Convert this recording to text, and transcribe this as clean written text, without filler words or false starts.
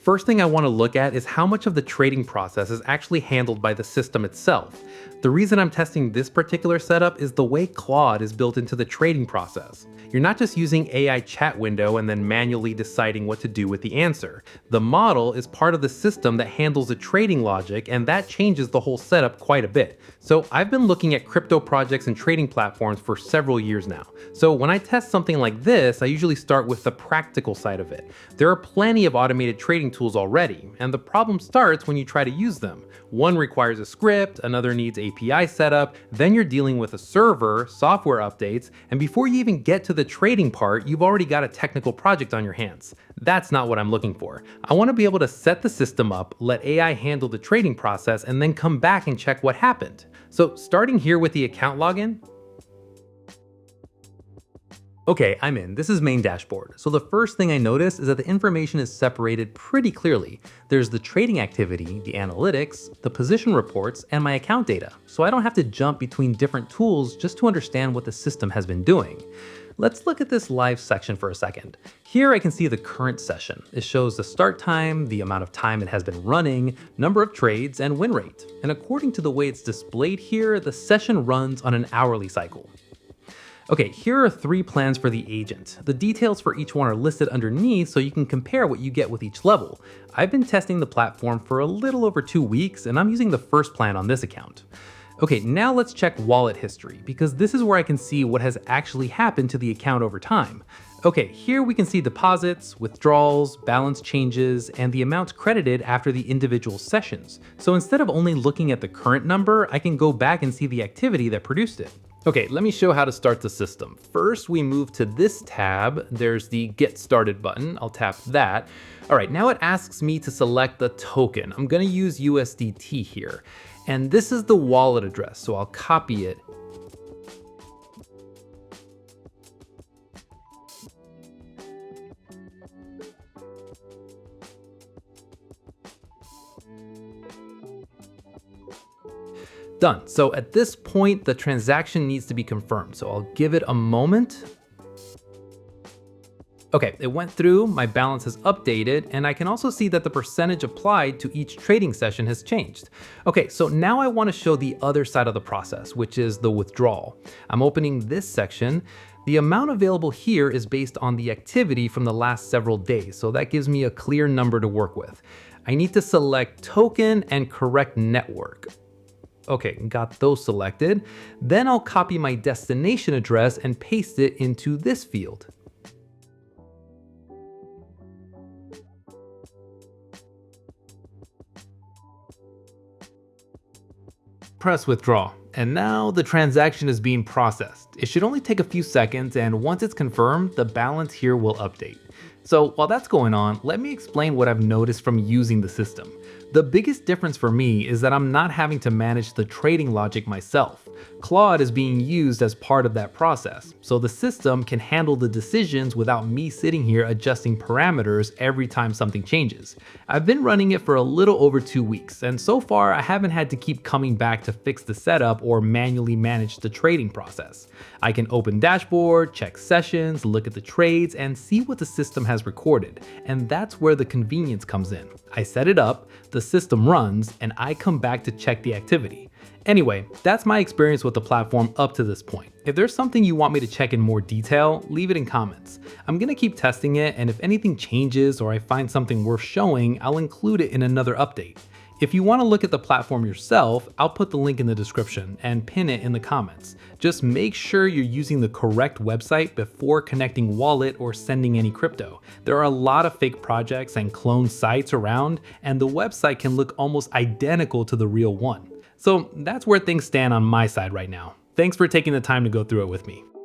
First thing I want to look at is how much of the trading process is actually handled by the system itself. The reason I'm testing this particular setup is the way Claude is built into the trading process. You're not just using AI chat window and then manually deciding what to do with the answer. The model is part of the system that handles the trading logic, and that changes the whole setup quite a bit. So I've been looking at crypto projects and trading platforms for several years now. So when I test something like this, I usually start with the practical side of it. There are plenty of automated trading tools already, and the problem starts when you try to use them. One requires a script, another needs API setup, then you're dealing with a server, software updates, and before you even get to the trading part, you've already got a technical project on your hands. That's not what I'm looking for. I want to be able to set the system up, let AI handle the trading process, and then come back and check what happened. So starting here with the account login. Okay, I'm in. This is main dashboard. So the first thing I notice is that the information is separated pretty clearly. There's the trading activity, the analytics, the position reports, and my account data. So I don't have to jump between different tools just to understand what the system has been doing. Let's look at this live section for a second. Here I can see the current session. It shows the start time, the amount of time it has been running, number of trades, and win rate. And according to the way it's displayed here, the session runs on an hourly cycle. Okay, here are 3 plans for the agent. The details for each one are listed underneath so you can compare what you get with each level. I've been testing the platform for a little over 2 weeks, and I'm using the first plan on this account. Okay, now let's check wallet history, because this is where I can see what has actually happened to the account over time. Okay, here we can see deposits, withdrawals, balance changes, and the amounts credited after the individual sessions. So instead of only looking at the current number, I can go back and see the activity that produced it. Okay, let me show how to start the system. First, we move to this tab. There's the Get Started button. I'll tap that. All right, now it asks me to select the token. I'm gonna use USDT here. And this is the wallet address, so I'll copy it. Done. So at this point, the transaction needs to be confirmed. So I'll give it a moment. Okay, it went through, my balance has updated, and I can also see that the percentage applied to each trading session has changed. Okay, so now I want to show the other side of the process, which is the withdrawal. I'm opening this section. The amount available here is based on the activity from the last several days, so that gives me a clear number to work with. I need to select token and correct network. Okay, got those selected. Then I'll copy my destination address and paste it into this field. Press withdraw. And now the transaction is being processed. It should only take a few seconds, and once it's confirmed, the balance here will update. So while that's going on, let me explain what I've noticed from using the system. The biggest difference for me is that I'm not having to manage the trading logic myself. Claude is being used as part of that process, so the system can handle the decisions without me sitting here adjusting parameters every time something changes. I've been running it for a little over 2 weeks, and so far I haven't had to keep coming back to fix the setup or manually manage the trading process. I can open dashboard, check sessions, look at the trades, and see what the system has recorded, and that's where the convenience comes in. I set it up, the system runs, and I come back to check the activity. Anyway, that's my experience with the platform up to this point. If there's something you want me to check in more detail, leave it in comments. I'm gonna keep testing it, and if anything changes or I find something worth showing, I'll include it in another update. If you want to look at the platform yourself, I'll put the link in the description and pin it in the comments. Just make sure you're using the correct website before connecting wallet or sending any crypto. There are a lot of fake projects and clone sites around, and the website can look almost identical to the real one. So that's where things stand on my side right now. Thanks for taking the time to go through it with me.